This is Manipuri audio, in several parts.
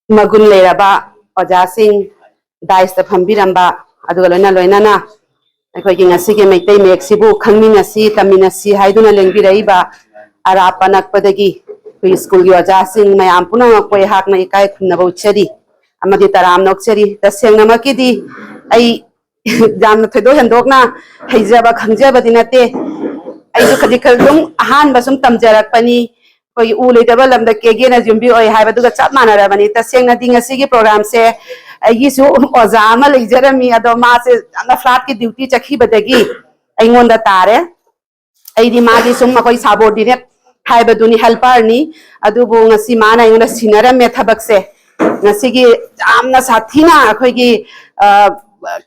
magun leiraba ojasing dais ta phambiramba aduga loina ꯑꯩꯈꯣꯏꯒꯤ ꯉꯁꯤꯒꯤ ꯃꯩꯇꯩ ꯃꯌꯦꯛꯁꯤꯕꯨ ꯈꯪꯃꯤꯟꯅꯁꯤ ꯇꯝꯃꯤꯟꯅꯁꯤ ꯍꯥꯏꯗꯨꯅ ꯂꯦꯡꯕꯤꯔꯛꯏꯕ ꯑꯔꯥꯞꯄ ꯅꯛꯄꯗꯒꯤ ꯑꯩꯈꯣꯏ ꯁ꯭ꯀꯨꯜꯒꯤ ꯑꯣꯖꯥꯁꯤꯡ ꯃꯌꯥꯝ ꯄꯨꯝꯅꯃꯛꯄꯨ ꯑꯩꯍꯥꯛꯅ ꯏꯀꯥꯏ ꯈꯨꯝꯅꯕ ꯎꯠꯆꯔꯤ ꯑꯃꯗꯤ ꯇꯔꯥꯝꯅ ꯑꯣꯛꯆꯔꯤ ꯇꯁꯦꯡꯅꯃꯛꯀꯤꯗꯤ ꯑꯩ ꯌꯥꯝꯅ ꯊꯣꯏꯗꯣꯛ ꯍꯦꯟꯗꯣꯛꯅ ꯍꯩꯖꯕ ꯈꯪꯖꯕꯗꯤ ꯅꯠꯇꯦ ꯑꯩꯁꯨ ꯈꯖꯤꯛ ꯑꯗꯨꯝ ꯑꯍꯥꯟꯕ ꯁꯨꯝ ꯇꯝꯖꯔꯛꯄꯅꯤ ꯑꯩꯈꯣꯏꯒꯤ ꯎ ꯂꯩꯇꯕ ꯂꯝꯗ ꯀꯦꯒꯦꯅ ꯌꯨꯝꯕꯤ ꯑꯣꯏ ꯍꯥꯏꯕꯗꯨꯒ ꯆꯞ ꯃꯥꯟꯅꯔꯕꯅꯤ ꯇꯁꯦꯡꯅꯗꯤ ꯉꯁꯤꯒꯤ ꯄ꯭ꯔꯣꯒ꯭ꯔꯥꯝꯁꯦ ꯑꯩꯒꯤꯁꯨ ꯑꯣꯖꯥ ꯑꯃ ꯂꯩꯖꯔꯝꯃꯤ ꯑꯗꯣ ꯃꯥꯁꯦ ꯌꯥꯝꯅ ꯐ꯭ꯂꯥꯠꯀꯤ ꯗ꯭ꯌꯨꯇꯤ ꯆꯠꯈꯤꯕꯗꯒꯤ ꯑꯩꯉꯣꯟꯗ ꯇꯥꯔꯦ ꯑꯩꯗꯤ ꯃꯥꯒꯤ ꯁꯨꯝ ꯑꯩꯈꯣꯏ ꯁꯥꯕꯣꯔꯗꯤꯅꯦꯠ ꯍꯥꯏꯕꯗꯨꯅꯤ ꯍꯦꯜꯄꯔꯅꯤ ꯑꯗꯨꯕꯨ ꯉꯁꯤ ꯃꯥꯅ ꯑꯩꯉꯣꯟꯗ ꯁꯤꯟꯅꯔꯝꯃꯦ ꯊꯕꯛꯁꯦ ꯉꯁꯤꯒꯤ ꯌꯥꯝꯅ ꯁꯥꯊꯤꯅ ꯑꯩꯈꯣꯏꯒꯤ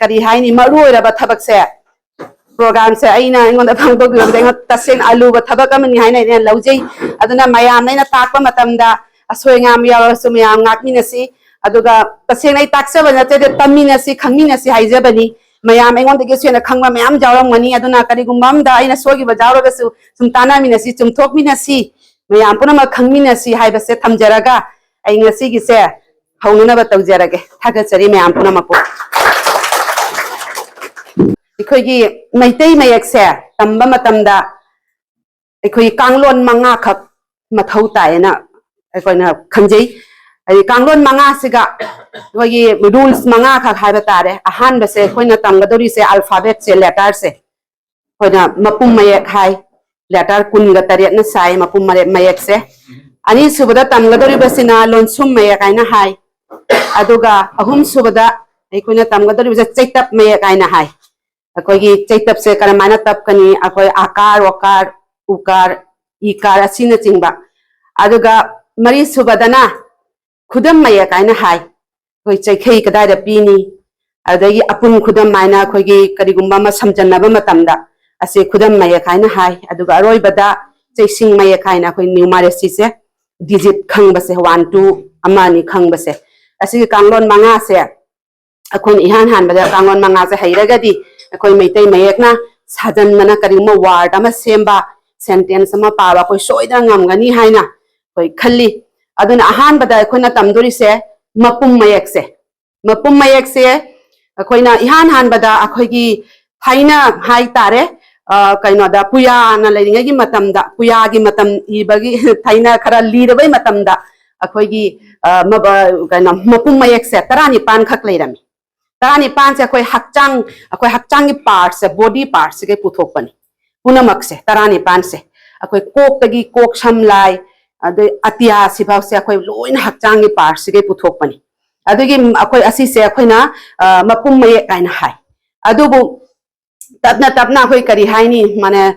ꯀꯔꯤ ꯍꯥꯏꯅꯤ ꯃꯔꯨ ꯑꯣꯏꯔꯕ ꯊꯕꯛꯁꯦ ꯄ꯭ꯔꯣꯒ꯭ꯔꯥꯝꯁꯦ ꯑꯩꯉꯣꯟꯗ ꯐꯪꯗꯣꯛꯈꯤꯕꯗ ꯑꯩꯉꯣꯟꯗ ꯇꯁꯦꯡꯅ ꯑꯂꯨꯕ ꯊꯕꯛ ꯑꯃꯅꯤ ꯍꯥꯏꯅ ꯑꯩꯅ ꯂꯧꯖꯩ ꯑꯗꯨꯅ ꯃꯌꯥꯝꯅ ꯑꯩꯅ ꯇꯥꯛꯄ ꯃꯇꯝꯗ ꯑꯁꯣꯏ ꯑꯉꯥꯝ ꯌꯥꯎꯔꯁꯨ ꯃꯌꯥꯝ ꯉꯥꯛꯃꯤꯟꯅꯁꯤ ꯑꯗꯨꯒ ꯇꯁꯦꯡꯅ ꯑꯩ ꯇꯥꯛꯆꯕ ꯅꯠꯇꯦ ꯇꯝꯃꯤꯟꯅꯁꯤ ꯈꯪꯃꯤꯟꯅꯁꯤ ꯍꯥꯏꯖꯕꯅꯤ ꯃꯌꯥꯝ ꯑꯩꯉꯣꯟꯗꯒꯤꯁꯨ ꯍꯦꯟꯅ ꯈꯪꯕ ꯃꯌꯥꯝ ꯌꯥꯎꯔꯝꯒꯅꯤ ꯑꯗꯨꯅ ꯀꯔꯤꯒꯨꯝꯕ ꯑꯃꯗ ꯑꯩꯅ ꯁꯣꯏꯈꯤꯕ ꯌꯥꯎꯔꯒꯁꯨ ꯁꯨꯝ ꯇꯥꯟꯅꯃꯤꯟꯅꯁꯤ ꯆꯨꯝꯊꯣꯛꯃꯤꯟꯅꯁꯤ ꯃꯌꯥꯝ ꯄꯨꯝꯅꯃꯛ ꯈꯪꯃꯤꯟꯅꯁꯤ ꯍꯥꯏꯕꯁꯦ ꯊꯝꯖꯔꯒ ꯑꯩ ꯉꯁꯤꯒꯤꯁꯦ ꯍꯧꯅꯅꯕ ꯇꯧꯖꯔꯒꯦ ꯊꯥꯒꯠꯆꯔꯤ ꯃꯌꯥꯝ ꯄꯨꯝꯅꯃꯛꯄꯨ ꯑꯩꯈꯣꯏꯒꯤ ꯃꯩꯇꯩ ꯃꯌꯦꯛꯁꯦ ꯇꯝꯕ ꯃꯇꯝꯗ ꯑꯩꯈꯣꯏ ꯀꯥꯡꯂꯣꯟ 5 ꯈꯛ ꯃꯊꯧ ꯇꯥꯏꯌꯦꯅ ꯑꯩꯈꯣꯏꯅ ꯈꯪꯖꯩ ꯍꯥꯏꯗꯤ ꯀꯥꯡꯂꯣꯟ 5 ꯑꯩꯈꯣꯏꯒꯤ ꯔꯨꯜꯁ 5 ꯈꯛ ꯍꯥꯏꯕ ꯇꯥꯔꯦ ꯑꯍꯥꯟꯕꯁꯦ ꯑꯩꯈꯣꯏꯅ ꯇꯝꯒꯗꯧꯔꯤꯁꯦ ꯑꯜꯐꯥꯕꯦꯠꯁꯦ ꯂꯦꯇꯔꯁꯦ ꯑꯩꯈꯣꯏꯅ ꯃꯄꯨꯝ ꯃꯌꯦꯛ ꯍꯥꯏ ꯂꯦꯇꯔ 18ꯅ ꯁꯥꯏ ꯃꯄꯨꯝ ꯃꯌꯦꯛꯁꯦ ꯑꯅꯤꯁꯨꯕꯗ ꯇꯝꯒꯗꯧꯔꯤꯕꯁꯤꯅ ꯂꯣꯟꯁꯨꯝ ꯃꯌꯦꯛ ꯍꯥꯏꯅ ꯍꯥꯏ ꯑꯗꯨꯒ ꯑꯍꯨꯝꯁꯨꯕꯗ ꯑꯩꯈꯣꯏꯅ ꯇꯝꯒꯗꯧꯔꯤꯕꯁꯦ ꯆꯩꯇꯞ ꯃꯌꯦꯛ ꯍꯥꯏꯅ ꯍꯥꯏ ꯑꯩꯈꯣꯏꯒꯤ ꯆꯩꯇꯞꯁꯦ ꯀꯔꯝꯃꯥꯏꯅ ꯇꯞꯀꯅꯤ ꯑꯩꯈꯣꯏ ꯑꯀꯥꯔ ꯋꯀꯥꯔ ꯎꯀꯥꯔ ꯏꯀꯥꯔ ꯑꯁꯤꯅꯆꯤꯡꯕ ꯑꯗꯨꯒ ꯃꯔꯤꯁꯨꯕꯗꯅ ꯈꯨꯗꯝ ꯃꯌꯦꯛ ꯍꯥꯏꯅ ꯍꯥꯏ ꯑꯩꯈꯣꯏ ꯆꯩꯈꯩ ꯀꯗꯥꯏꯗ ꯄꯤꯅꯤ ꯑꯗꯒꯤ ꯑꯄꯨꯟ ꯈꯨꯗꯝ ꯍꯥꯏꯅ ꯑꯩꯈꯣꯏꯒꯤ ꯀꯔꯤꯒꯨꯝꯕ ꯑꯃ ꯁꯝꯖꯟꯅꯕ ꯃꯇꯝꯗ ꯑꯁꯤ ꯈꯨꯗꯝ ꯃꯌꯦꯛ ꯍꯥꯏꯅ ꯍꯥꯏ ꯑꯗꯨꯒ ꯑꯔꯣꯏꯕꯗ ꯆꯩꯁꯤꯡ ꯃꯌꯦꯛ ꯍꯥꯏꯅ ꯑꯩꯈꯣꯏ ꯅ꯭ꯌꯨꯃꯔꯦꯁꯤꯁꯦ ꯗꯤꯖꯤꯠ ꯈꯪꯕꯁꯦ 1 2 ꯑꯃ ꯑꯅꯤ ꯈꯪꯕꯁꯦ ꯑꯁꯤꯒꯤ ꯀꯥꯡꯂꯣꯟ 5ꯁꯦ ꯑꯩꯈꯣꯏꯅ इहान हानबदा कांगोन 5 से हैरगदी अखोई मैतै मयेकना साजनना करिगुम वार्ड अमा सेंबा सेंटेंस अमा पाबा कोई सोइदा ngamgani हाइना कोई खल्ली अदुना अहानबदा अखोइना तमदोरिसे मपुम मयेक से अखोइना इहान हानबदा अखोइगी थाइना हाइ तारे कइनोदा पुया ना लेरिंगगी मतमदा पुयागी मतम इबगी थाइना खरा लीरबै मतमदा अखोइगी कइनो मपुम मयेक से 15 खक लेरमी 15 से अखोइ हक्चांग पार्ट से बॉडी पार्ट से पुथोकपनी पुनमक से 15 से अखोइ कोकतगी कोक समलाई अदे अतिया सिफाव से अखोइ लोइन हक्चांग पार्ट से पुथोकपनी अदुगी अखोइ असि से अखोइना मपुम मयेक काइना हाइ अदुबु तपना अखोइ करि हाइनी माने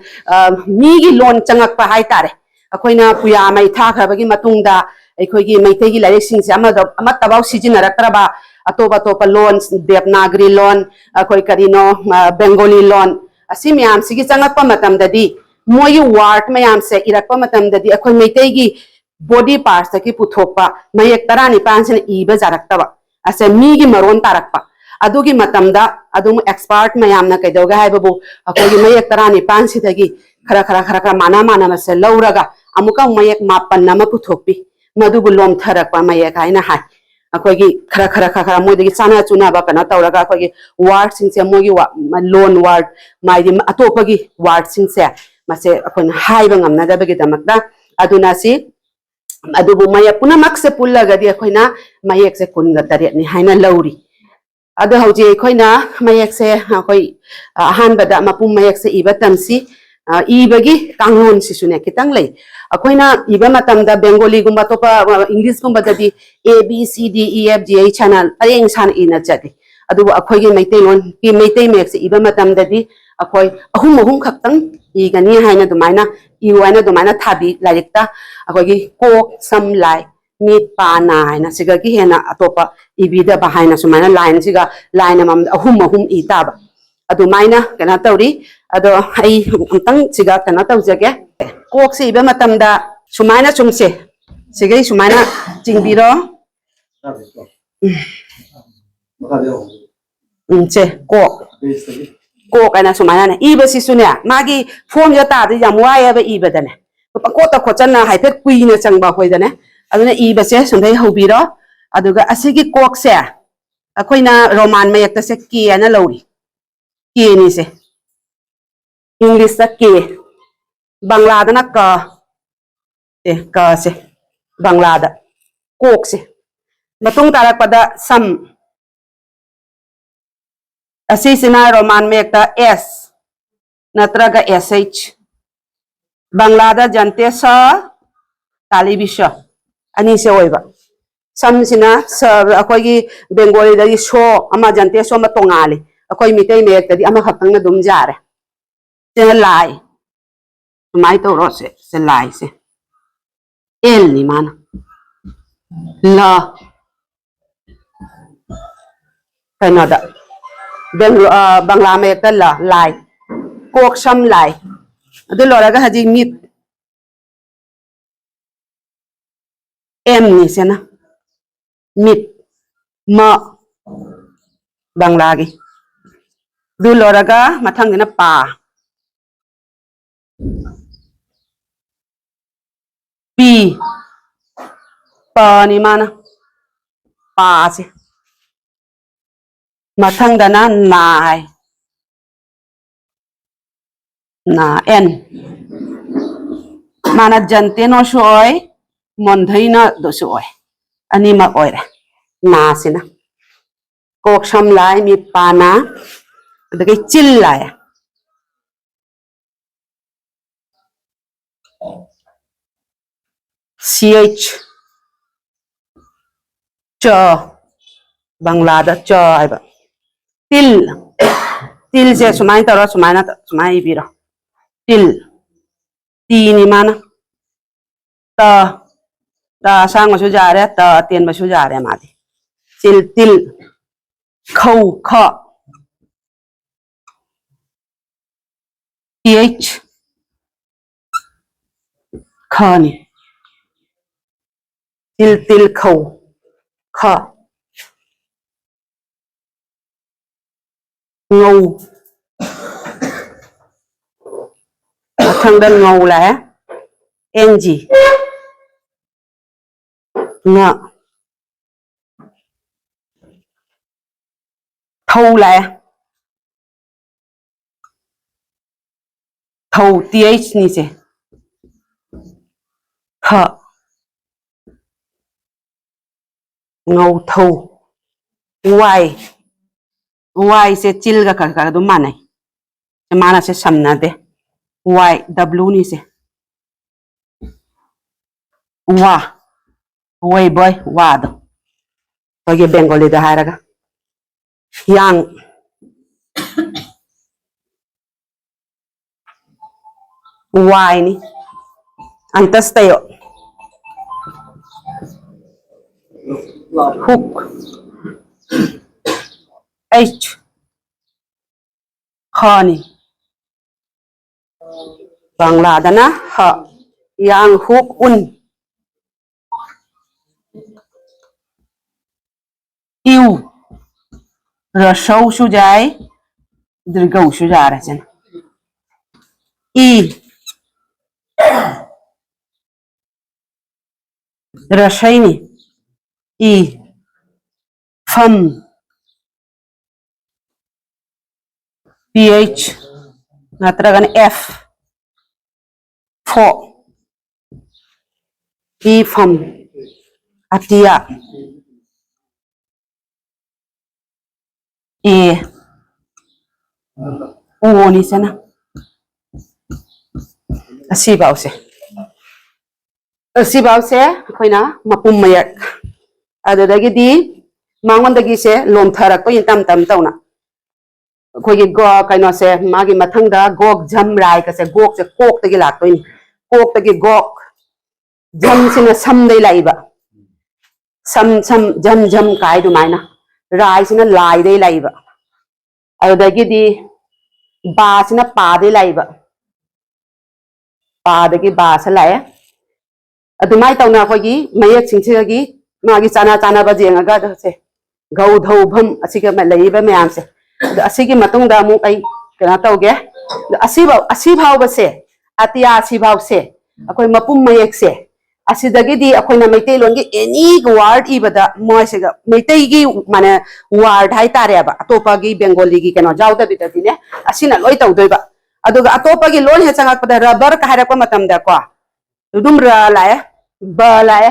मीगी लोन चंगकपा हाइ तारे अखोइना पुया मै थाखरबगी मतुंगदा अखोइगी मैथैगी लाइरिकसिंग से अमतबाव सिजिनरक्तरबा अतोप लोन देवनागरी लोन अखोइ करिनो बेंगोली लोन असि म्याम सिगी चंगकपा मतमददी मोई वार्ड म्याम से इरकपा मतमददी अखोइ मैथैगी बॉडी पार्ट्स तकी पुथोकपा मयेक 15 से इबा जारक्तबा असे मीगी मरोन तारकपा अदुगी मतमदा अदुम एक्सपर्ट म्यामना कैदोगा हाइबबु अखोइगी मयेक 15 सिदगी खरा माना मसे लौरगा अमुका मयेक 5 अमा पुथोकपी मदुबु लोम थरकपा मयेक हाइना हाइ अखोइगी खरा मोइदगी चाना चुनाबा कना तौरगा अखोइगी वार्ड सिंसे मोगी लोन वार्ड माइदि अतोपगी वार्ड सिंसे मसे अखोइन हाइबा ngamnadabagi damakda aduna si adubu maya punamak se pullagadi अखोइना मयेक से 19 नि हाइना लौरी अदु हौजी अखोइना मयेक से अखोइ अहानबदा मपुम मयेक से इबा तमसी इबगी कांगोन सिसुने खितंग लै अखोइना इबा मतमदा बेंगोली गुम्बा तोपा इंग्लिश गुम्बा ददी A B C D E F G H channel अरेंग सान इना चदी अदु अखोइगी मैतै लोन की मैतै मयेक से इबा मतमददी अखोइ अहुम खक्तंग इगनी हाइना दुमाइना इवाइना दुमाइना थाबी लाइरिकता अखोइगी कोक सम लाई मीट पाना हाइना सिगगी हेना अतोपा इबीदा बहाइना सुमाइना लाइन सिगा लाइन मम अहुम इताबा अदुमाइना कना तौरी अदो आई अंतंग सिगा कना तौजगे कोक से इबा मतमदा सुमाइना चुमसे सिगै सुमाइना चिंगबिरो से कोक अना सुमाइना इबसी सुने मागी फॉर्म जो तादि याम वायबा इबदने पकोता खोचना हाइफेट कुइना चंगबा होइदने अदुना इबसे संदै हौबिरो अदुगा असिगी कोक से अखोइना रोमान मयक से के ना लौरी के नि से इंग्लिश दा के बांग्ला दा ना क से बांग्ला दा कोक से मतुंग तारकपदा सम असिसिना रोमान मयक दा एस नत्रगा एसएच बांग्ला दा जनते स तालिबि स अनि से ओइबा समसिना स अखोगी बेंगोली दगी सो अमा जनते सो म तोंगाले अखोई मितै मेक तदी अमा खतंग न दुम जारे से लाई माइ तो से लाई से एल नि मान ल कनोदा बांग्ला में एक लाई कोक सम लाई अदु लोरागा हजी मित एम नि से ना मित म बांग्ला गी दु लोरागा मथंग ना पा पी प नि माना पा से मथंग दना नाय ना एन माना जनते नो सोय मोनधै ना दो सोय अनि मा ओइरे ना सिना कोक सम लाई मि पाना अदगे चिल लाय ch च बांग्ला दा च आइबा तिल से सुमाइ तरो सुमाइना सुमाइ बिरो तिल तीनी माना त सांग मसु जारे त तेन मसु जारे मादी तिल खौ ख th खनी तिल खौ ख ngौ thằng đơn ngầu là ng ngạ thâu là thâu th ni se th ngầu thâu y से चिल का दो माने माना से समना दे y w ni से वा वही बॉय वाद तो ये बेंगोली दा हारगा yang y ni antas tayo hook h khani bangla dana ha yang hook un iu रसौ Sujoy दीर्घौ सुजार है ई रसैनी ई फम ph नत्रगन f फो ई फम अतिया ए ओनी से ना असी बाव से अखोइना मपुम मयक अदुदगी दी मांगोंदगी से लोम थरक को तम तम तौना अखोइगी गो कइनो से मागी मथंगदा गोक झम राय का से गोक से कोक तगी लातोइनी कोक तगी गोक झम सिना सम दे लाइबा सम झम झम काय दुमाइना राय सिना लाइ दे लाइबा अदुदगी दी बा सिना पा दे लाइबा पादगी बा से लाए अदुमाइ तौना अखोइगी मयक सिंगसिगी मागी चाना बजेंगा से गौ धौ भम असिगा म लइबा मयाम से असिगी मतुंगदा मु आई केना तौगे असी भाव बसे अतिया असी भाव से अखोइ मपुम मयक से असिदगिदी अखोइना मैते लोनगी एनी वर्ड इबदा मोइसेगा मैतेगी माने वर्ड हाइ तारेबा अतोपागी बेंगोलीगी केनो जाउदबिददिने असिना लोइ तौदोइबा अदुगा अतोपागी लोन हे चंगाकपदा रबर का हाइरकपा मतमदा को दुम र लाए ब लाए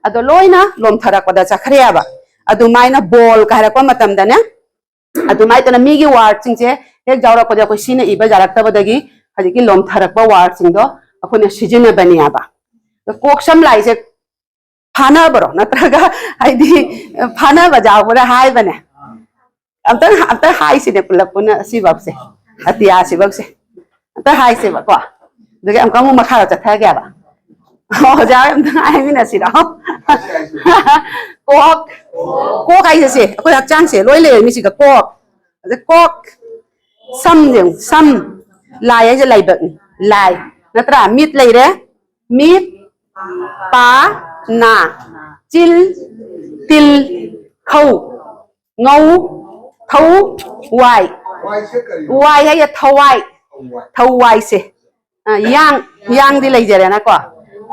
अदो लोइना लोम थरकपदा चखरेबा अदु माइना बॉल का हाइरकपा मतमदा ने अदु माइतना मीगी वर्ड सिंगसे हेक जाउरकपदा को सिना इबा जारक्तबदगी हजिकी लोम थरकपा वर्ड सिंगदो अखोइना सिजिना बनियाबा कोक सम लाइसे फाना बरो नत्रगा आइदी फाना बजाओ बरा हाय बने अब तक हाय सिने पुलपुना सिबक से अतिया सिबक से अब तक हाय से बको दगे हम कमु मखा चथा गया बा हो जाए हम तक आए मिना सिरा कोक कोक आई से कोई हकचांग से लोई ले मिसी का कोक सम लाय जे लाइबक लाय नत्रा मीट ले रे मीट पा ना चिल तिल खौ ngौ thौ वाई वाई है ये थौ वाई से yang di lei jere na ko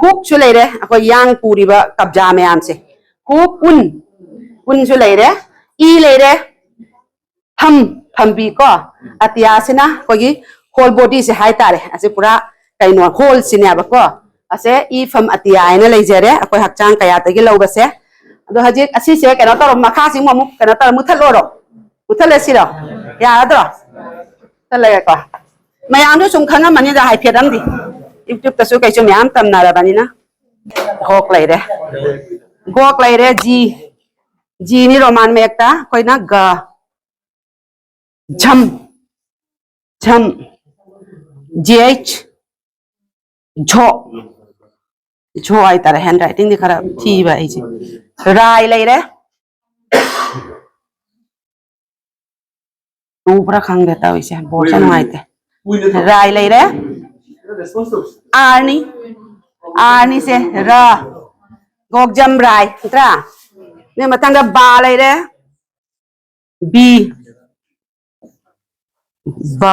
huk chu lei re ko yang puri ba kabja me am se huk un chu lei re i lei re tham bi ko atia sina ko gi whole body se hai tare ase pura kaino whole sine ba ko ase i fam atia ina leijere akoi hakchang kaya tagi lobase ado hajik asi se kena tor makha sing mo kena tor muthalo ro muthale siro ya adro tale ko mayam do sum khanga mani da hai phedam di youtube ta su kai chu myam tam na ra bani na gok leire ji ni roman me ekta koi na ga jam gh झो आई तारे हैंड राइटिंग दि खरा थी बा आई जी राय ले रे ऊपर खंग देता वैसे बोर्ड से नंगाइते राय ले रे आर्नी से र गोगजम राय इतरा ने मतंग बा ले रे बी ब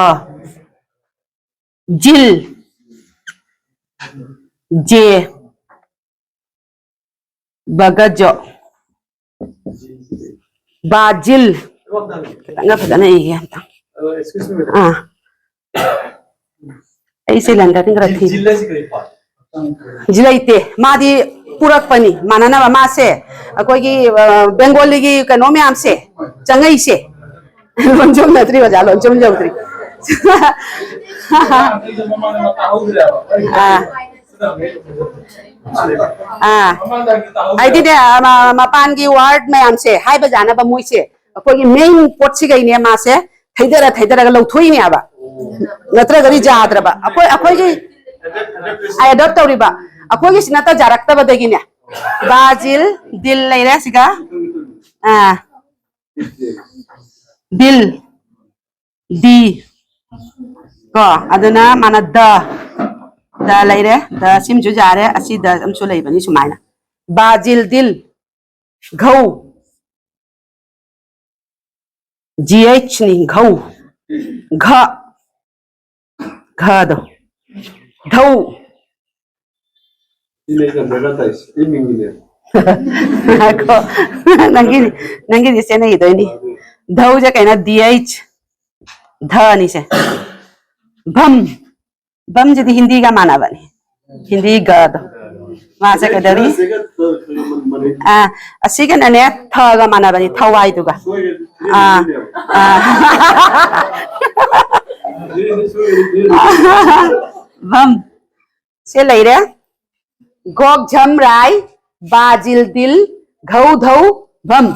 जिल जे बगजो बाजिल कितना पता नहीं है ऐसे लंडा तिंग रखी जिलाइते मादी पूरक पनी माना ना मामा से कोई की बंगाली की कनो में आम से चंगई से लोंजोम नत्री बजा लोंजोम जोत्री आई दे मपान की वार्ड में हमसे हाई बजाना बा मुई से कोई मेन पोट सी गई ने मा से थैदरा लौथोई ने आबा नत्र गरी जाद्रबा अकोई की आई अडॉप्ट तौरिबा अकोई की सिनाता जारक्ता बदगी ने बाजिल दिल लेरे सिगा दिल दी को अदना माना द लेरे द सिम जु जारे असि द अमसु लेबनी सुमाइना बाजिल दिल घौ gh नि घौ घ दो धौ नंगी से नहीं तो नहीं धौ जे कहना dh ध नि से भम जदी हिंदी का माना बने हिंदी ग दो वहां से कदरी असिगन अने थ गा माना बने थवाई दुगा भम से लेरे गोग झम राय बाजिल दिल घौ धौ भम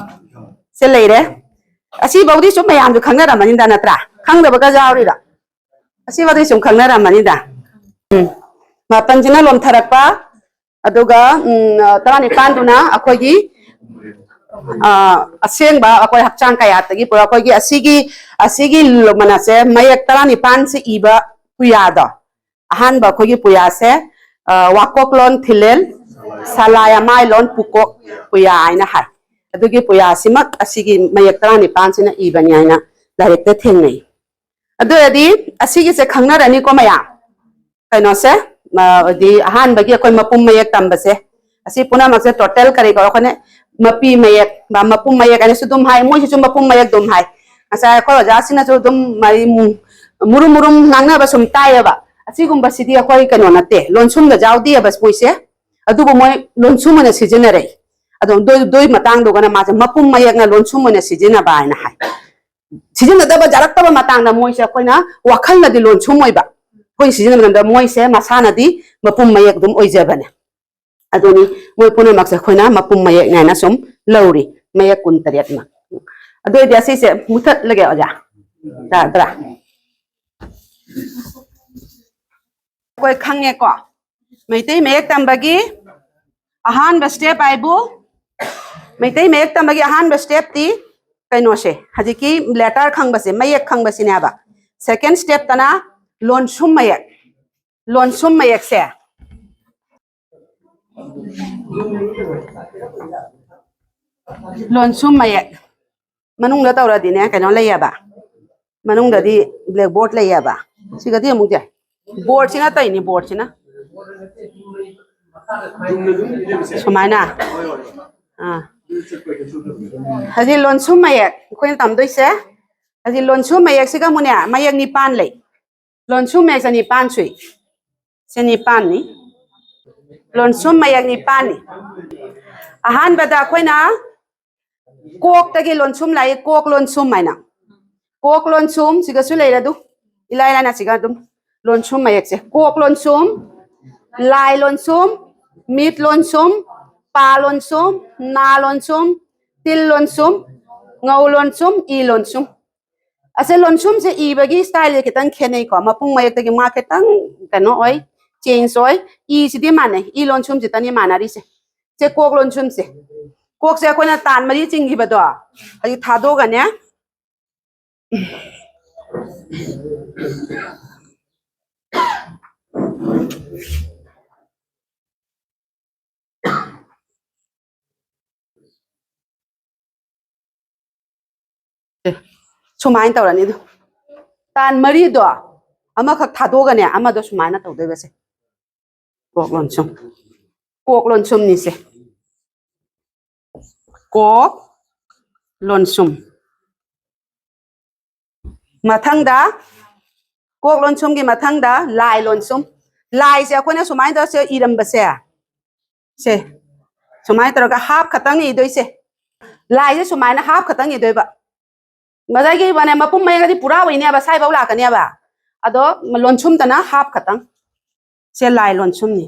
से लेरे असी बौदी सु मयाम जो खंगना रमनी दा नत्रा खंगदब का जावरिरा असी बौदी सु खंगना रमनी दा मापंजना लोम थरकपा अदुगा तरानी पांदुना अखोगी असेंबा अखोय हकचांग कयातगी पुरा अखोगी असिगी मनसे मयक तरानी पान से इबा पुयादा अहान बा अखोगी पुया से वाकोक लोन थिलेल सलाया माय लोन पुको पुया आइना हाय अदुगी पुया सिमक असिगी मयक तरानी पान से न इबनी आइना डायरेक्ट थेंगनै अदुदी असिगी से खंगना रनी को मया कनो से दी अहान बगी अखोय मपुम मयक तंबसे असी पुना मक्से टोटल करे को खने मपी मयक बा मपुम मयक अने सुदुम हाय मोइ सु मपुम मयक दुम हाय असा को जासिना जो दुम माई मुरुम मुरुम नांगना बसुम तायबा असी गुम बसिदी अखोय कनो नते लोनसुम द जाउदी बस मोइसे अदुबो मोइ लोनसुम ने सिजनरे अदो दोय दोय मतंग दो गना मासे मपुम मयक ना लोनसुम ने सिजना बा ना हाय सिजन दबा जारक्तबा मतंग ना मोइसे अखोयना वखल नदी लोनसुम ओइबा कोई सिजन नंदा मोइसे मसानदी मपुम मयक दुम ओइजबने अदोनी मोइ पुना मक्से खोना मपुम मयक नाना सुम लौरी मयक कुन तरियत मा अदो दियासी से मुथत लगे अजा दादरा कोई खंगे को मैते मयक तंबगी अहान स्टेप आइबु मैते मयक तंबगी अहान स्टेप ती कइनो से हजि की लेटर खंबसे मयक खंबसिनेबा सेकंड स्टेप तना लोनसुम मयक से लोनसुम मयक मनुंग दा तौरदिने कइनो लैयाबा मनुंग ददी ब्लैक बोर्ड लैयाबा सिगदी अमुक जाय बोर्ड सिना तइनी बोर्ड सिना सुमायना हजि लोनसुम मयक कोइन तमदोइसे हजि लोनसुम मयक सिगा मुने मयक निपान लै लोनसुम मयक से निपान सुई से निपान नि लोनसुम मयक निपान नि अहान बदा कोइना कोक तगी लोनसुम लाई कोक लोनसुम माइना कोक लोनसुम सिगसु लेरदु इलाइ लाना सिगा दुम लोनसुम मयक से कोक लोनसुम लाई लोनसुम मीट लोनसुम पा लोनसुम ना लोनसुम तिल लोनसुम ngau लोनसुम ई लोनसुम असे लोनसुम से ई बगी स्टाइल के तंग खेनै को मपुंग मयक तगी मा के तंग कनो ओइ चेंज ओइ ई सिदि माने ई लोनसुम जितनी मानारी से कोक लोनसुम से कोक से कोइना तान मरी चिंगी बदो हजि थादो गने सुमाइन तौरनी दो तान मरी दो अमा खक थादो गने अमा दो सुमाइना तौदे बसे कोक लोनसुम नि से कोक लोनसुम मथंगदा कोक लोनसुम की मथंगदा लाई लोनसुम लाई से अखोना सुमाइन दो से इरम बसे से सुमाइन तरगा हाफ खतंग नि दोइसे लाई से सुमाइना हाफ खतंग नि दोइबा मजागी बने मपुम मयगदी पुरा वइने बा साइ बाउला कने बा अदो लोनसुम तना हाफ खतंग से लाई लोनसुम नि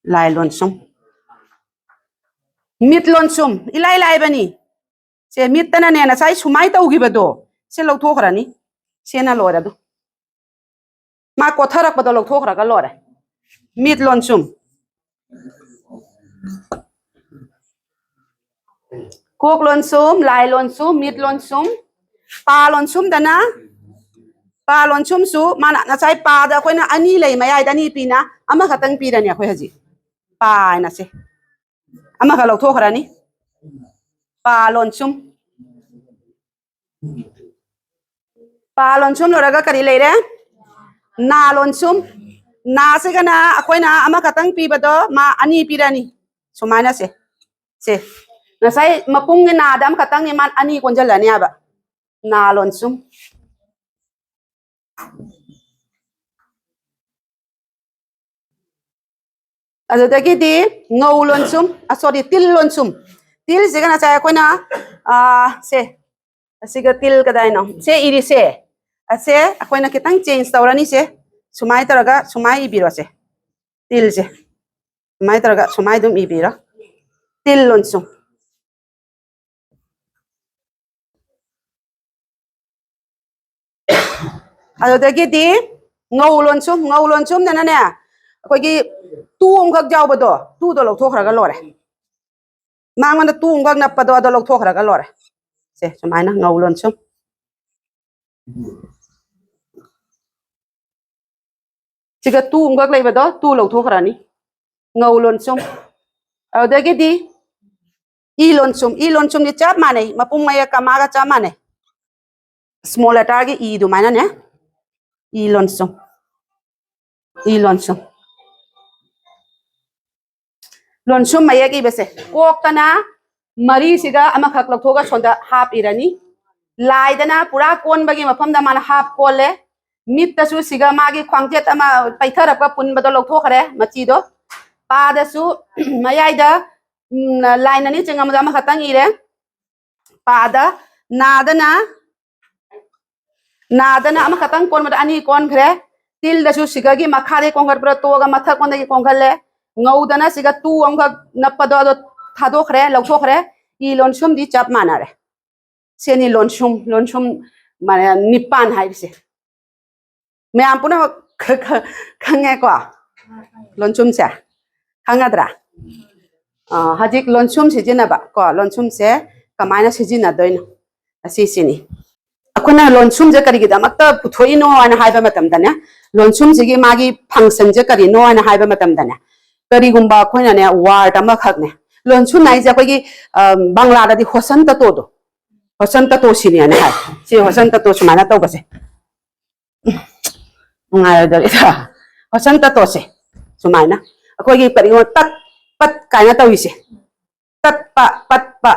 लाई लोनसुम मीट लोनसुम इलाइ लाइबनी से मीट तना ने ना साइ सुमाइ तौगिबदो से लौथोखरानी से ना लोरदो मा कोथरक बदो लौथोखरागा लोरे मीट लोनसुम कोक लोनसुम लाई लोनसुम मीट लोनसुम पा लोनसुम दना पा लोनसुम सु माना ना साइ पा दा कोइना अनि लै मयाइ दनी पिना अमा खतंग पिरनी अखोय हजि पा ना से अमा खा लौथोखरानी पा लोनसुम लोरगा करी लेरे ना लोनसुम ना से गना अखोयना अमा खतंग पिबदो मा अनि पिरानी सुमाइना से नसाई मपुंग ने नादम खतंग ने मान अनि कोंजलनी आबा ना लोनसुम अदुदगी ngau लोनसुम सॉरी तिल लोनसुम तिल से गना चाय कोइना से असिगा तिल कदाइ न से इरी से असे अखोइना कितंग चेंज तौरानी से सुमाइ तरगा सुमाइ इबिरो से तिल से सुमाइ तरगा सुमाइ दुम इबिरो तिल लोनसुम अदुदगी ngau लोनसुम नना ने अखोइगी तू उंगक जावबदो तू दो लौथोखरागा लोरे मांगन तू उंगक नपदो दो लौथोखरागा लोरे से सुमाइना ngau लोनसुम सिगा तू उंगक लेबदो तू लौथोखरानी ngau लोनसुम अदुदगी ई लोनसुम नि चाप माने मपुंग मया कमागा चाप माने स्मॉल लेटर के ई दुमाइना ने ई लोनसुम लोनसुम मयगी बसे कोकतना मरी सिगा अमा खक लथोगा सोंदा हाफ इरानी लाइदना पूरा कोन बगी मफम दा माना हाफ कोले मित्तसु सिगा मागी ख्वांगजेत अमा पैथरप पुनबदो लथोखरे मचीदो पादसु मयाइदा लाइननी चिंगम दा खतंग इरे पादा नादना नादना अमा खतंग कोन मदा अनि कोन खरे तिल दसु सिगागी मखादे कोंगर प्र तोगा मथा कोंदगी Kongle ngau siga tu amga napado ado thadokre lawthokre I lonsum di chap manare seni lonsum mane nipan haibse me ampuna khange ko lonsum se khangadra hajik lonsum sijina ba ko lonsum se kamaina sijina doina asi sini akuna lonsum je kari gidamakta puthoi no ana haiba matam dana lonsum sigi magi function je kari no ana haiba matam dana करीगुम्बा खोइना ने वार्ड अमा खकने लोनसु नाइ जा कोगी बांग्ला दी होसंत तो सिने ने हाय से होसंत तो सुमाना तो बसे ngai dare da होसंत तो से सुमाना कोगी करीगो तत पत काइना तो इसे तत्पा पत्पा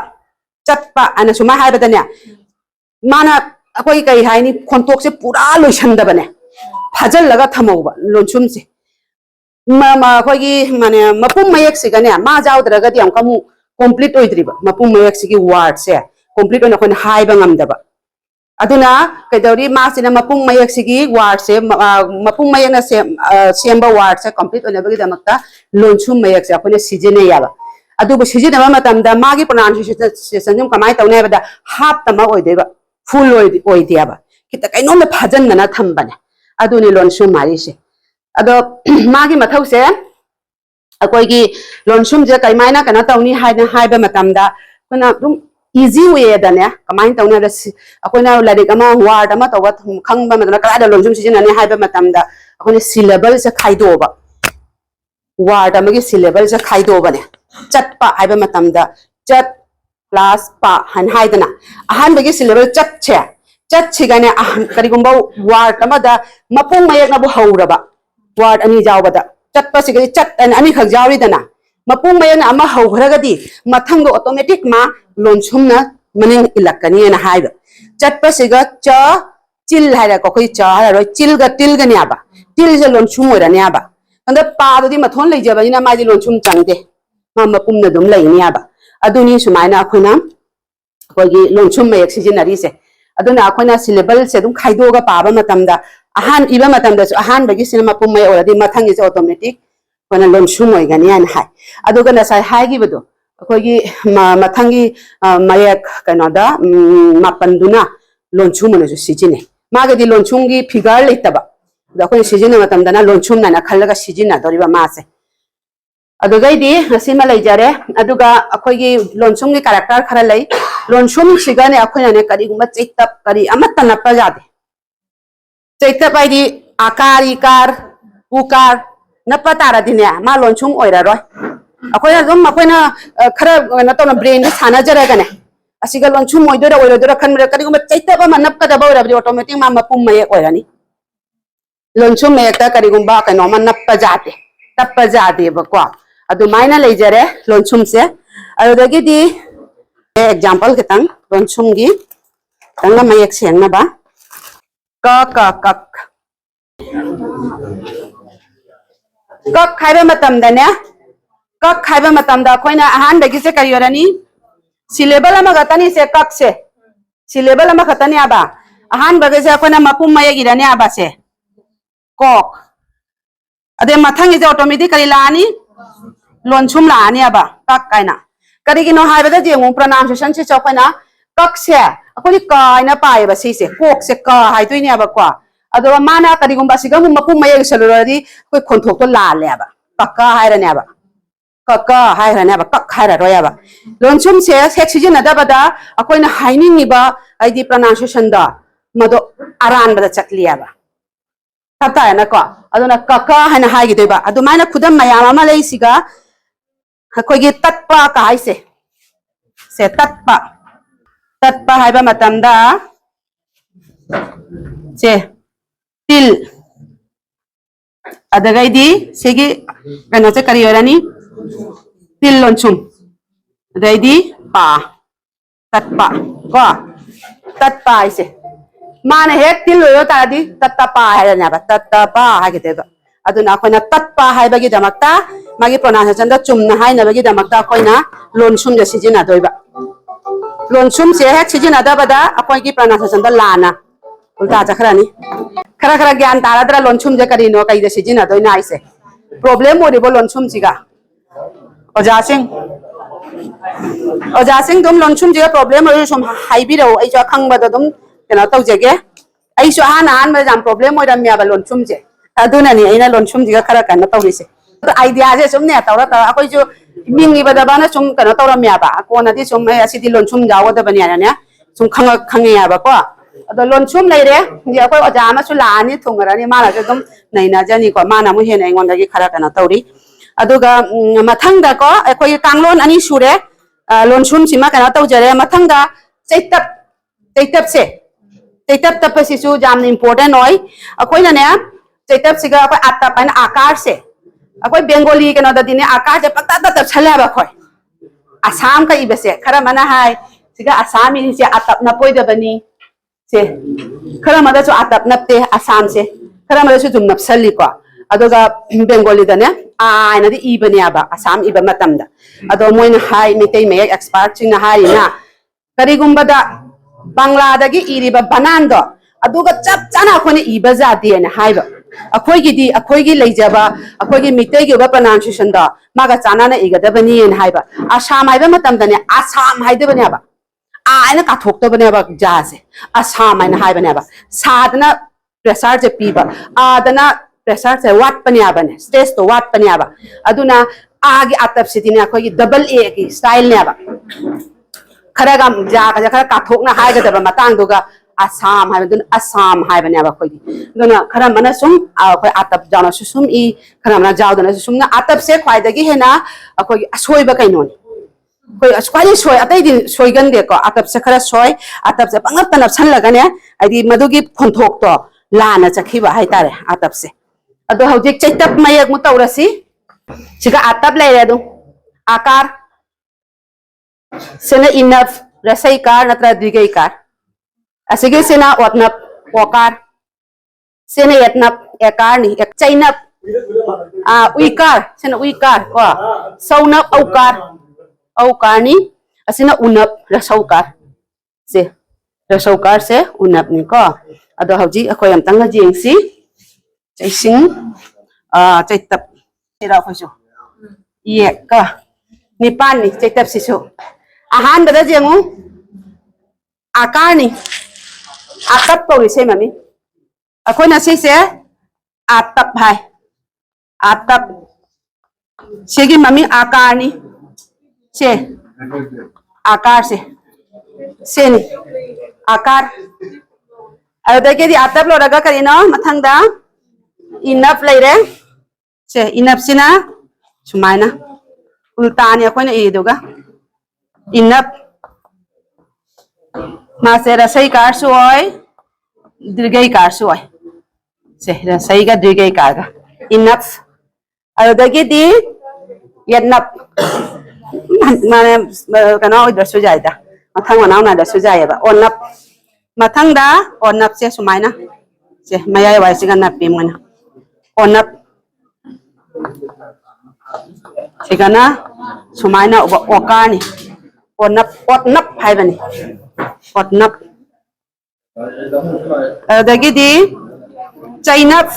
चत्पा अना सुमा हाय बदने माना कोई कई हाय नि खोंतोक से पूरा लोइसंदबने फजल लगा थमौबा लोनसुम से खोगी माने मपुम मयक सिगने मा जाउद्रगदि हम कमु कंप्लीट ओइद्रिबा मपुम मयक सिगी वर्ड से कंप्लीट ओना कोन हाइबा ngamdaba aduna kedori ma sina mapum mayak sigi word se mapum mayak na semba word se complete ona bagi damakta lonsum mayak se apone sijine yaba adu bu sijine ma matamda magi pronunciation jum kamai tawne bada half tama oideba full oidiaba kita kaino me phajan na thambane aduni lonsum mari se ado magi mathau se akoi gi lonsum je kai maina kana tawni haina haiba matamda kuna dum easy way da ne kamai tawna da akoi na ladik ama word ama tawa khangba madana kala da lonsum sijina ne haiba matamda akoi syllable se khaido ba word ama gi syllable se khaido ba ne chatpa haiba matamda chat plus pa han haidana ahan bagi syllable chat che chat chigane karigumba word ama da mapung mayak na bu hauraba word ani jawbada chatpa sigari chat ani khak jawridana mapung mayana ama haugragadi mathang do automatic ma lonsumna maning ilakani na haiba chatpa siga cha chil haira ko koi cha haira roi chil ga til ga nyaba til je lonsum oira nyaba anda pa do di mathon leijaba ina ma ji lonsum changde ma mapum na dum lai nyaba aduni sumaina akhuna ko gi lonsum mayak sijinari se aduna akhuna syllable se dum khaido ga pa ba matamda ahan iba matam da ahan bagi cinema pum mai already mathang is automatic kona lonsum oi gani an hai aduga na sai hai gi bedo kogi mathang gi mayak kana da mapanduna lonsum ne su sijine maga di lonsum gi figure leitaba da ko sijine matam da na lonsum na khallaga sijina doriba ma se aduga di asima lai jare aduga akogi lonsum gi character khara lai lonsum sigane akoina ne kari gumba cheitap kari amatta na pajade चैत्य पाइदी आकार इकार उकार नपा तारादिने मा लonsum ओइरारोय अखोयना जम अखोयना खरा नतोना ब्रेन साना जरागने असिगा lonsum ओइदोरा खनमरे करिगुम चैत्य बा नपका दबा ओइराबि ऑटोमेटिक मा मपुम मय ओइरानी lonsum मयता करिगुम बा कनो मा नपा जाते तपा जाते बको अदु माइना लेजरे lonsum से अदुदगी दी एग्जांपल खतंग lonsum गी तंगा मयक सेंगना बा kak khaiba matam da ne kak khaiba matam da khoina ahan da gi se kariyorani syllable ama gatani se kak se syllable ama khatani aba ahan ba ge se khoina mapum maya girani aba se kok ade mathang is automatically laani lonsum laani aba kak kaina kari gi no haiba da je ngu pronunciation se chokhana kak se akoni kaina pai ba si se kok se ka hai toini aba kwa ado mana kari gumba siga mu mapum maya salurari koi khonthok to la le aba kaka haira ne aba kaka haira ne aba kak haira roya ba lonsum se section na da bada akoina haining ni ba aidi pronunciation da mado aran bada chakli aba tata na ko aduna kaka hana hai gi deba adu mana khudam mayam ama lei siga akoi gi tatpa ka hai se tatpa hai ba matam da se til adagai di segi kana se kari orani til lon chum ready pa tat pa ko tat pa ise mana hek til lo ta di tat pa hai na ba tat pa hai ke de ba aduna koina tat pa hai ba gi damakta magi pronunciation da chum na hai na ba gi damakta koina lon chum ja sijina doi ba lon chum se hek sijina da ba da akoi gi pronunciation da lana ulta chakhra ni khara khara gyan tara dra lon chum je kari no kai de sijina doi na ise problem mo de bo lon chum siga oja sing dum lon chum je problem ro sum hai bi ro ai cha khang ba da dum kena tau je ge ai so han ba jam problem mo da mya ba lon chum je aduna ni aina lon chum je khara kan tau ri se idea je sum ne tau ra ta akoi jo mingi ba da ba na sum kana tau ra mya ba ko na ti sum ai asidi lon chum jaw da ba ni na ne sum khang ya ba ko ado lon chum lai re ji akoi oja ma su la ni thung ra ni ma la je dum nai na ja ni ko ma na mu he nei ngon da gi khara kana tau ri aduga mathang da ko akoi kanglon ani sure lon chum sima kana tau jare mathang da cheitap se cheitap tap si su jam important oi akoi na ne cheitap siga akoi atap an akar se akoi bengali kana da dine akar je pakta ta chhala ba khoi asam ka ibese khara mana hai siga asami ni se atap na poi da bani se khara mada chu atap napte asam se khara mada chu jum napsali ko adoga bengali da ne na di ibani aba asam iba matam da ado moina hai mitei me expert ching hai na kari gumba da bangla da gi iriba banan do aduga chap chana khone iba ja di na hai ba akhoi gi leijaba akhoi gi mitei gi ba pronunciation da maga chana na iga da bani en hai ba asam hai ba matam da ne asam hai da bani aba aina ka thok da bani aba ja se asam aina hai bani aba sadna pressure je piba adana pressure se wat pani aba ne stress to wat pani aba aduna agi atap sidine akhoi double a ki style ne aba khara gam ja ka khara ka thok na hai ga da matang duga asam hai dun asam hai bani aba khoi duna khara mana sum akhoi atap jana sum I khara mana jaw dana sum na atap se khwai da gi hena akhoi asoi ba kai non koi askwai soi atai din soi gan de ko atap se khara soi atap se pangap tanap san laga ne adi madugi phonthok to lana chakhiba hai tare atap se ado hojik cheitap mayak mu taurasi siga atap lai re du akar sena enough rasai kar natra digai kar asige sena otnap okar sena etnap ekar ni ek chainap uikar sena uikar ko saunap aukar ni asina unap rasaukar se unap ni ko ado hojik akhoi am tanga jengsi chaising cheitap ira khoisu ye ka nipan ni cheitap sisu ahan da jengu akar ni atap ko ri se mami akhoi na se atap hai atap segi mami akar ni se akar se ni akar adake di atap lo raga karino mathang da enough lai re se enough sina sumaina ulta ni akhoi na iduga enough ma se rasai kar suoi dirgai kar suoi se rasai ga dirgai kar ga enough adake di yetnap mane kana oi su jai da mathang manau na da su jai ba onap mathang da onap se sumaina se mayai wai singa na pi mona onap sigana sumaina okar ni otnap hai bani otnap adagi di chainap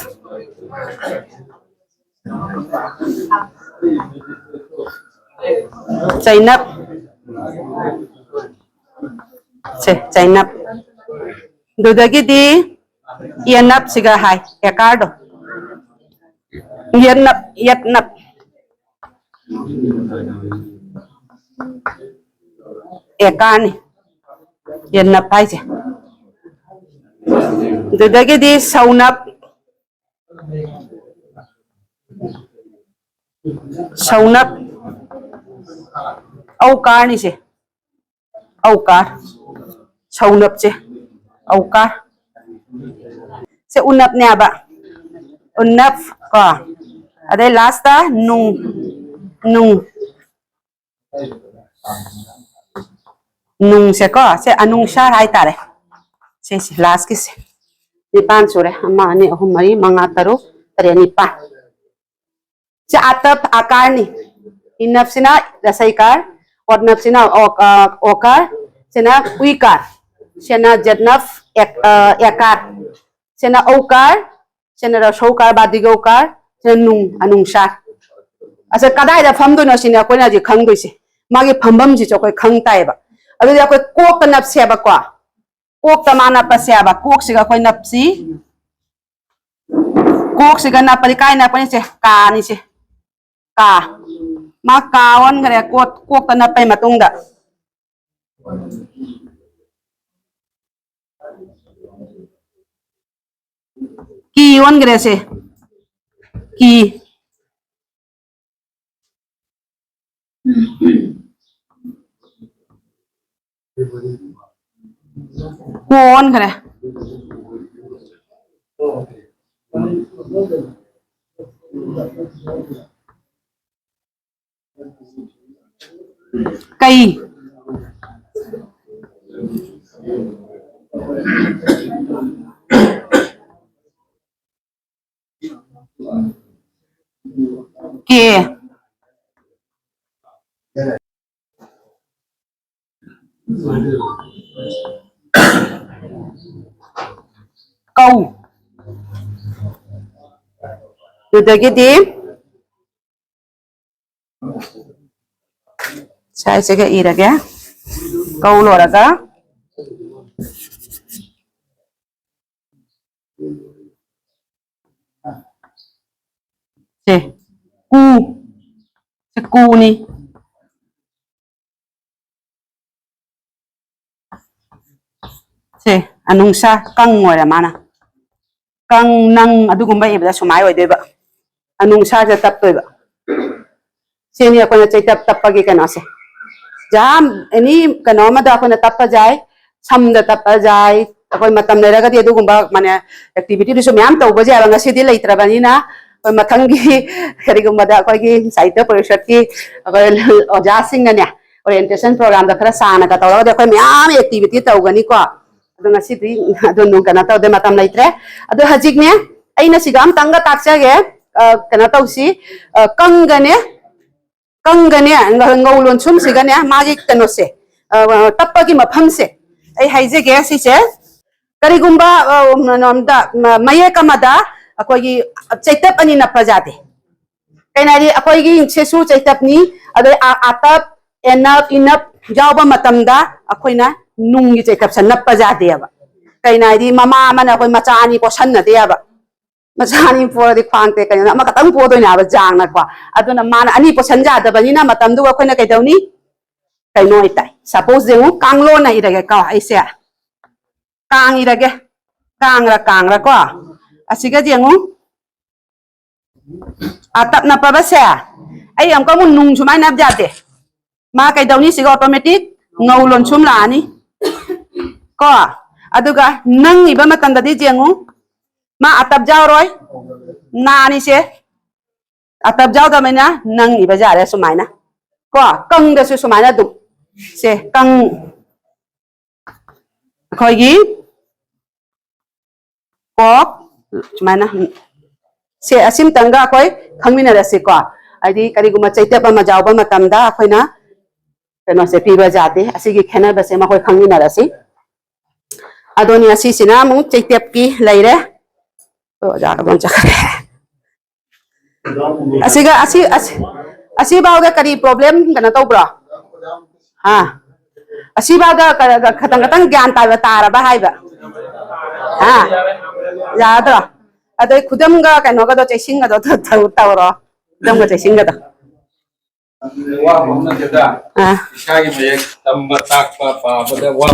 se chainap dudagi di yanap siga hai ekardo yatnap ekani yanap hai se dudagi di saunap aukar ni se aukar saunap se aukar se unap ne aba unap ko adai last ta nung nung se ko se anungsar hai tare se last ki se nipan sure ama ani ahum mari manga taru tare nipan se atap akar ni inap sina rasaikar odnap sina okar sina uikar sina jatnaf ekar sina okar sina rasokar badigokar sina nung anungsar asa kadai da pham do no sina ko na ji khang doi se magi phambam ji chokoi khang tai ba adu ya ko kok ta nap se ba ko kok ta mana pa se ba kok siga koi nap si kok siga na pari kai na pani se ka ni se ka ma ka on gare kok ta na pai matung da ki on gare se ki on gare kai ke câu từ từ cái tím sai sẽ cái gì đó kìa câu rồi đó cả cu se cu ni se anungsa kang ngồi là mana kang nang adu gumba ibda sumai oi deba anungsa ja tap toi ba se ni ko na chai tap tap gi kana se jam any kana ma da ko na tap jai sam da tap jai ko matam ne raga di adu gumba mane activity du sum yam to ba ja nga se di lai tra ba ni na ko mathang gi kari gumba da ko gi saita parishad ki ko oja sing ne orientation program da khara sana ka to da ko myam activity to gani ko adu nga si di adu nu kana to de matam lai tre adu hajik ne aina sigam tanga takcha ge kana to si kangane ngolon sum sigane magi kano se tappa gi mapham se ai haije ge si se kari gumba namda maye kamada akoi gi chaitap ani na prajate kainari akoi gi sesu chaitap ni adu atap enap inap jawba matamda akoina nung gi chaitap sanap prajate aba kainari mama mana akoi machani ko sanna de aba machani por di phangte kaina ma katang po do na ba jang na kwa aduna mana ani po sanja da bani na matam du akoina kai dawni kai noi tai suppose dengu kanglo na irage ka aise kang irage kang ra ko asiga dengu atap na pa ba se ai am ko mun nung chumai na jate ma kai dawni siga automatic ngolon chum la ani ko aduga nang iba matam da di dengu ma atap jaw roy nani se atap jaw da mena nang iba jare sumaina ko kang da su sumaina du se kang khoi gi kok sumaina se asim tanga khoi khangmina ra se ko adi kari guma chaitap ma jaw ba matam da khoina kano se piba jate asigi khena ba se ma khoi khangmina ra se adoni asi sina mu chaitap ki laire जा कौन चक्कर असीगा असी बावगा करी प्रॉब्लम कना तो ब्रो हां असी बावगा खतंग खतंग ज्ञान ताबा तारबा हाइबा हां यादरा अदे खुदमगा कनोगा दो चेसिंगा दो तवरो खुदमगा चेसिंगा दो वा हमना जदा इशागी में एक तंबर ताक पा पा बदे वा